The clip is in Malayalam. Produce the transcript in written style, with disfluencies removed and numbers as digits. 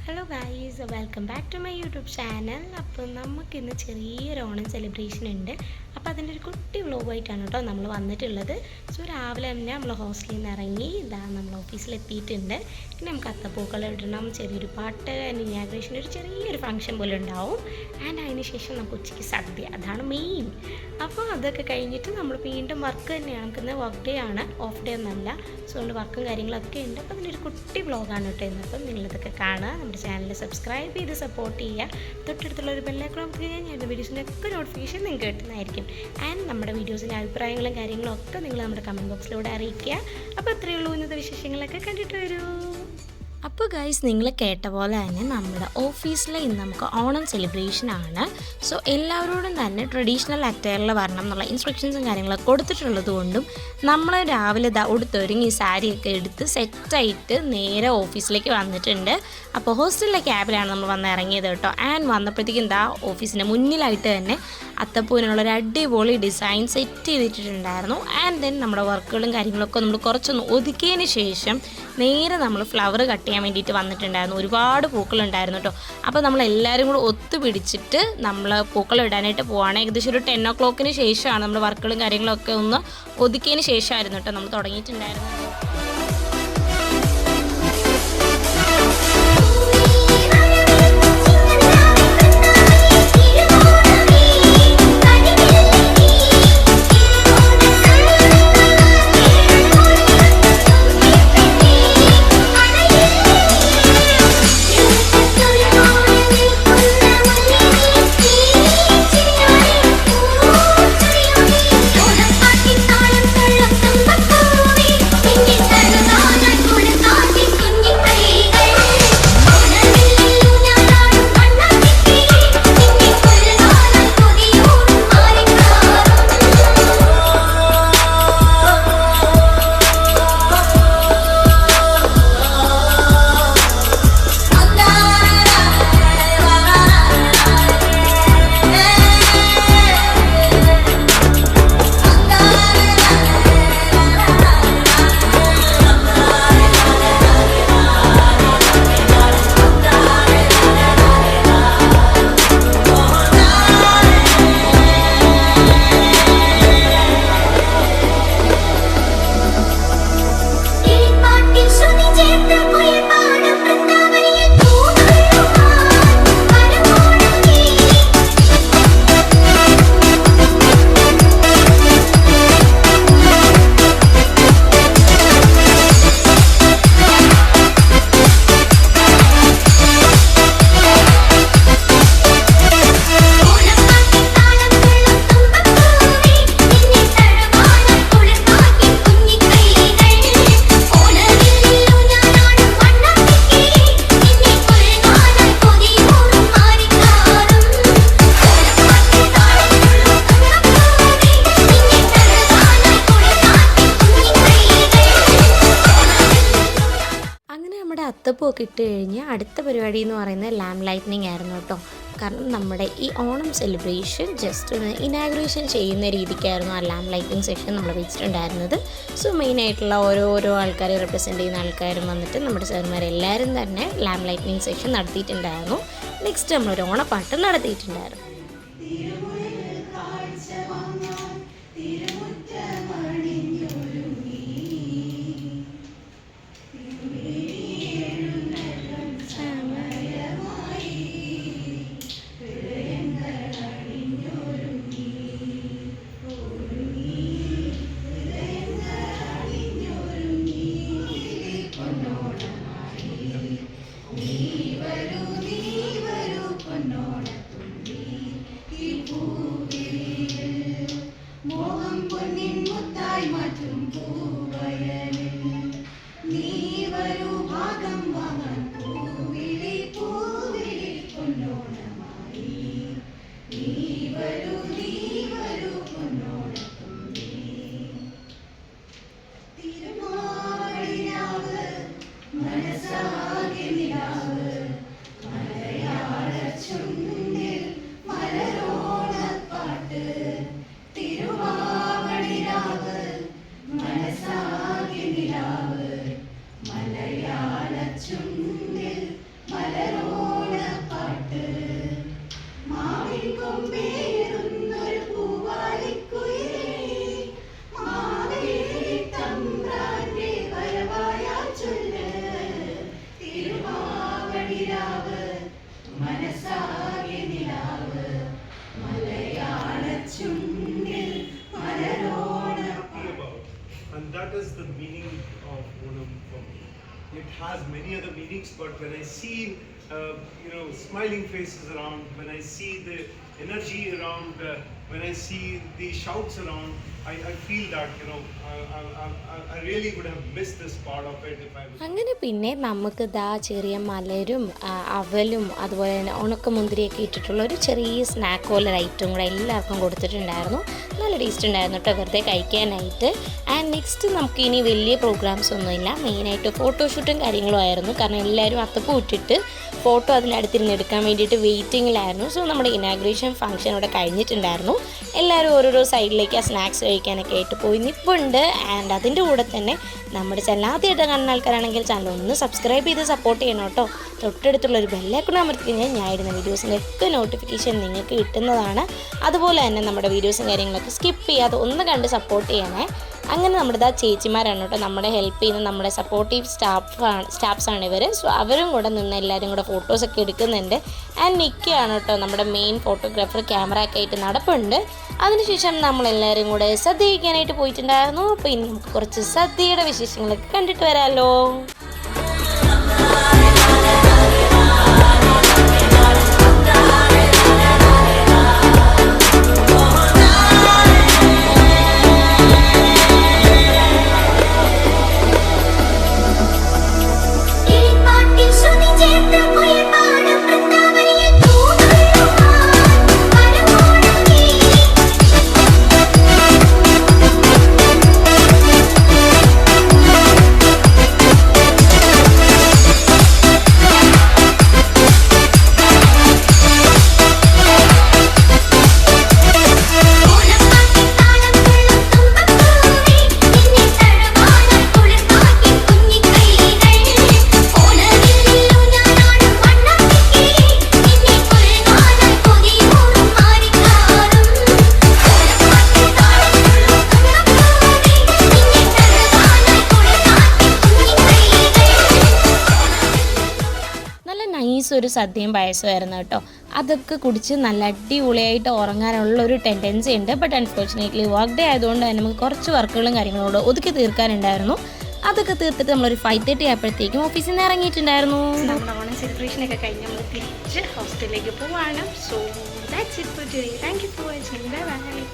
Hello guys, welcome back to my YouTube channel. അപ്പോൾ നമുക്കിന്ന് ചെറിയൊരു ഓണം സെലിബ്രേഷൻ ഉണ്ട്. അപ്പോൾ അതിൻ്റെ ഒരു കുട്ടി വ്ലോഗായിട്ടാണ് കേട്ടോ നമ്മൾ വന്നിട്ടുള്ളത്. സോ രാവിലെ തന്നെ നമ്മൾ ഹോസ്റ്റലിൽ നിന്ന് ഇറങ്ങി നമ്മൾ ഓഫീസിലെത്തിയിട്ടുണ്ട്. ഇനി നമുക്ക് അത്തപ്പൂക്കളം ഇടണം, ചെറിയൊരു പാട്ട്, ഇനാഗ്രേഷൻ, ഒരു ചെറിയൊരു ഫംഗ്ഷൻ പോലെ ഉണ്ടാവും. ആൻഡ് അതിന് ശേഷം നമുക്ക് ഉച്ചയ്ക്ക് സദ്യ, അതാണ് മെയിൻ. അപ്പോൾ അതൊക്കെ കഴിഞ്ഞിട്ട് നമ്മൾ വീണ്ടും വർക്ക് തന്നെയാണ്. നമുക്കിന്ന് വർക്ക് ഡേ ആണ്, ഓഫ് ഡേ ഒന്നല്ല. സോ അതുകൊണ്ട് വർക്കും കാര്യങ്ങളൊക്കെ ഉണ്ട്. അപ്പോൾ അതിൻ്റെ ഒരു കുട്ടി വ്ലോഗാണ് കേട്ടോ ഇന്ന്. അപ്പം നിങ്ങളിതൊക്കെ കാണുക, നമ്മുടെ ചാനൽ സബ്സ്ക്രൈബ് ചെയ്ത് സപ്പോർട്ട് ചെയ്യുക. തൊട്ടടുത്തുള്ള ഒരു ബെല്ലൈക്കൺ ക്ലിക്ക് ചെയ്യാൻ ഞാൻ വീഡിയോസിൻ്റെയൊക്കെ നോട്ടിഫിക്കേഷൻ നിങ്ങൾക്ക് കിട്ടുന്നതായിരിക്കും. ആൻഡ് നമ്മുടെ വീഡിയോസിൻ്റെ അഭിപ്രായങ്ങളും കാര്യങ്ങളും ഒക്കെ നിങ്ങൾ നമ്മുടെ കമൻറ്റ് ബോക്സിലൂടെ അറിയിക്കുക. അപ്പോൾ അത്രയേ ഉള്ളൂ, ഇന്നത്തെ വിശേഷങ്ങളൊക്കെ കണ്ടിട്ട് വരൂ. അപ്പോൾ ഗൈസ്, നിങ്ങൾ കേട്ട പോലെ തന്നെ നമ്മുടെ ഓഫീസിൽ ഇന്ന് നമുക്ക് ഓണം സെലിബ്രേഷൻ ആണ്. സോ എല്ലാവരോടും തന്നെ ട്രഡീഷണൽ അറ്റയറിൽ വരണം എന്നുള്ള ഇൻസ്ട്രക്ഷൻസും കാര്യങ്ങളൊക്കെ കൊടുത്തിട്ടുള്ളത് കൊണ്ടും നമ്മൾ രാവിലെ ഉടുത്തൊരുങ്ങി സാരിയൊക്കെ എടുത്ത് സെറ്റായിട്ട് നേരെ ഓഫീസിലേക്ക് വന്നിട്ടുണ്ട്. അപ്പോൾ ഹോസ്റ്റലിലെ ക്യാബിലാണ് നമ്മൾ വന്ന് ഇറങ്ങിയത് കേട്ടോ. ആൻഡ് വന്നപ്പോഴത്തേക്കും ഓഫീസിൻ്റെ മുന്നിലായിട്ട് തന്നെ അത്തപ്പൂവിനുള്ളൊരു അടിപൊളി ഡിസൈൻ സെറ്റ് ചെയ്തിട്ടുണ്ടായിരുന്നു. ആൻഡ് ദെൻ നമ്മുടെ വർക്കുകളും കാര്യങ്ങളൊക്കെ നമ്മൾ കുറച്ചൊന്ന് ഒതുക്കിയതിന് ശേഷം നേരെ നമ്മൾ ഫ്ലവർ കട്ട് ചെയ്യാൻ വേണ്ടിയിട്ട് വന്നിട്ടുണ്ടായിരുന്നു. ഒരുപാട് പൂക്കളുണ്ടായിരുന്നു കേട്ടോ. അപ്പോൾ നമ്മളെല്ലാവരും കൂടെ ഒത്തുപിടിച്ചിട്ട് നമ്മൾ പൂക്കളം ഇടാനായിട്ട് പോവുകയാണ്. ഏകദേശം ഒരു 10 o'clock ശേഷമാണ് നമ്മൾ വർക്കുകളും കാര്യങ്ങളൊക്കെ ഒന്ന് ഒതുക്കിയതിന് ശേഷമായിരുന്നു കേട്ടോ നമ്മൾ തുടങ്ങിയിട്ടുണ്ടായിരുന്നത്. അത്തപ്പൂവൊക്കെ ഇട്ട് കഴിഞ്ഞ് അടുത്ത പരിപാടി എന്ന് പറയുന്നത് ലാമ്പ് ലൈറ്റനിങ് ആയിരുന്നു കേട്ടോ. കാരണം നമ്മുടെ ഈ ഓണം സെലിബ്രേഷൻ ജസ്റ്റ് ഒന്ന് ഇനാഗ്രേഷൻ ചെയ്യുന്ന രീതിക്കായിരുന്നു ആ ലാമ്പ് ലൈറ്റിംഗ് സെക്ഷൻ നമ്മൾ വെച്ചിട്ടുണ്ടായിരുന്നത്. സോ മെയിനായിട്ടുള്ള ഓരോരോ ആൾക്കാരെ റെപ്രസെൻ്റ് ചെയ്യുന്ന ആൾക്കാരും വന്നിട്ട് നമ്മുടെ സാർമാരെല്ലാവരും തന്നെ ലാമ്പ് ലൈറ്റിംഗ് സെക്ഷൻ നടത്തിയിട്ടുണ്ടായിരുന്നു. നെക്സ്റ്റ് നമ്മളൊരു ഓണപ്പാട്ട് നടത്തിയിട്ടുണ്ടായിരുന്നു. നീ വരൂ പൊന്നോണത്തുമ്പി. And that is the meaning of Onam for me. It has many other meanings, but when I see smiling faces around, when I see the energy around, when I see the shouts around, I feel that I really would have missed this part of it if I was. അങ്ങനെ പിന്നെ നമുക്ക് ദാ ചെറിയ മലരും അവലും അതുപോലെ തന്നെ ഉണക്കമുന്തിരിയൊക്കെ ഇട്ടിട്ടുള്ള ഒരു ചെറിയ സ്നാക്ക് പോലെ ഐറ്റം കൂടെ എല്ലാവർക്കും കൊടുത്തിട്ടുണ്ടായിരുന്നു. നല്ല ടേസ്റ്റ് ഉണ്ടായിരുന്നു കേട്ടോ വെറുതെ കഴിക്കാനായിട്ട്. ആൻഡ് നെക്സ്റ്റ് നമുക്ക് ഇനി വലിയ പ്രോഗ്രാംസ് ഒന്നുമില്ല, മെയിനായിട്ട് ഫോട്ടോഷൂട്ടും കാര്യങ്ങളും ആയിരുന്നു. കാരണം എല്ലാവരും അത്തപ്പൂ ഇട്ടിട്ട് ഫോട്ടോ അതിനടുത്തിരുന്ന് എടുക്കാൻ വേണ്ടിയിട്ട് വെയിറ്റിങ്ങിലായിരുന്നു. സോ നമ്മുടെ ഇനാഗ്രേഷൻ ഫംഗ്ഷൻ ഇവിടെ കഴിഞ്ഞിട്ടുണ്ടായിരുന്നു. എല്ലാവരും ഓരോരോ സൈഡിലേക്ക് ആ സ്നാക്സ് കഴിക്കാനൊക്കെ ആയിട്ട് പോയി നിൽപ്പുണ്ട്. ആൻഡ് അതിൻ്റെ കൂടെ തന്നെ നമ്മുടെ ചാനൽ ആദ്യമായിട്ട് കാണുന്ന ആൾക്കാരാണെങ്കിൽ ചാനൽ ഒന്ന് സബ്സ്ക്രൈബ് ചെയ്ത് സപ്പോർട്ട് ചെയ്യണം കേട്ടോ. തൊട്ടടുത്തുള്ളൊരു ബെല്ലൈക്കൺ അമർത്തി കഴിഞ്ഞാൽ ഞാൻ ഇടുന്ന വീഡിയോസിൻ്റെ ഒക്കെ നോട്ടിഫിക്കേഷൻ നിങ്ങൾക്ക് കിട്ടുന്നതാണ്. അതുപോലെ തന്നെ നമ്മുടെ വീഡിയോസും കാര്യങ്ങളൊക്കെ സ്കിപ്പ് ചെയ്യാതെ ഒന്ന് കണ്ട് സപ്പോർട്ട് ചെയ്യണേ. അങ്ങനെ നമ്മുടെ ചേച്ചിമാരാണ് കേട്ടോ നമ്മളെ ഹെൽപ്പ് ചെയ്യുന്ന നമ്മുടെ സപ്പോർട്ടീവ് സ്റ്റാഫ്സാണ് ഇവർ. സോ അവരും കൂടെ നിന്ന് എല്ലാവരും കൂടെ ഫോട്ടോസൊക്കെ എടുക്കുന്നുണ്ട്. ആൻഡ് നിൽക്കുകയാണ് കേട്ടോ നമ്മുടെ മെയിൻ ഫോട്ടോഗ്രാഫർ, ക്യാമറ ഒക്കെ ആയിട്ട് നടപ്പുണ്ട്. അതിനുശേഷം നമ്മളെല്ലാവരും കൂടെ സദ്യ കഴിക്കാനായിട്ട് പോയിട്ടുണ്ടായിരുന്നു. അപ്പോൾ ഇനി നമുക്ക് കുറച്ച് സദ്യയുടെ വിശേഷങ്ങളൊക്കെ കണ്ടിട്ട് വരാമല്ലോ. ഒരു സദ്യയും പായസമായിരുന്നു കേട്ടോ. അതൊക്കെ കുടിച്ച് നല്ല അടിപൊളിയായിട്ട് ഉറങ്ങാനുള്ള ഒരു ടെൻഡൻസി ഉണ്ട്. ബട്ട് അൺഫോർച്ചുനേറ്റ്ലി വർക്ക് ഡേ ആയതുകൊണ്ട് തന്നെ നമുക്ക് കുറച്ച് വർക്കുകളും കാര്യങ്ങളോട് ഒതുക്കി തീർക്കാനുണ്ടായിരുന്നു. അതൊക്കെ തീർത്തിട്ട് നമ്മളൊരു 5:30 ആയപ്പോഴത്തേക്കും ഓഫീസിൽ നിന്ന് ഇറങ്ങിയിട്ടുണ്ടായിരുന്നു. നമ്മുടെ ഓണം സെലിബ്രേഷനൊക്കെ കഴിഞ്ഞ് നമ്മൾ തിരിച്ച് ഹോസ്റ്റലിലേക്ക് പോവാണ്. So that's it for today. Thank you for watching. Bye bye.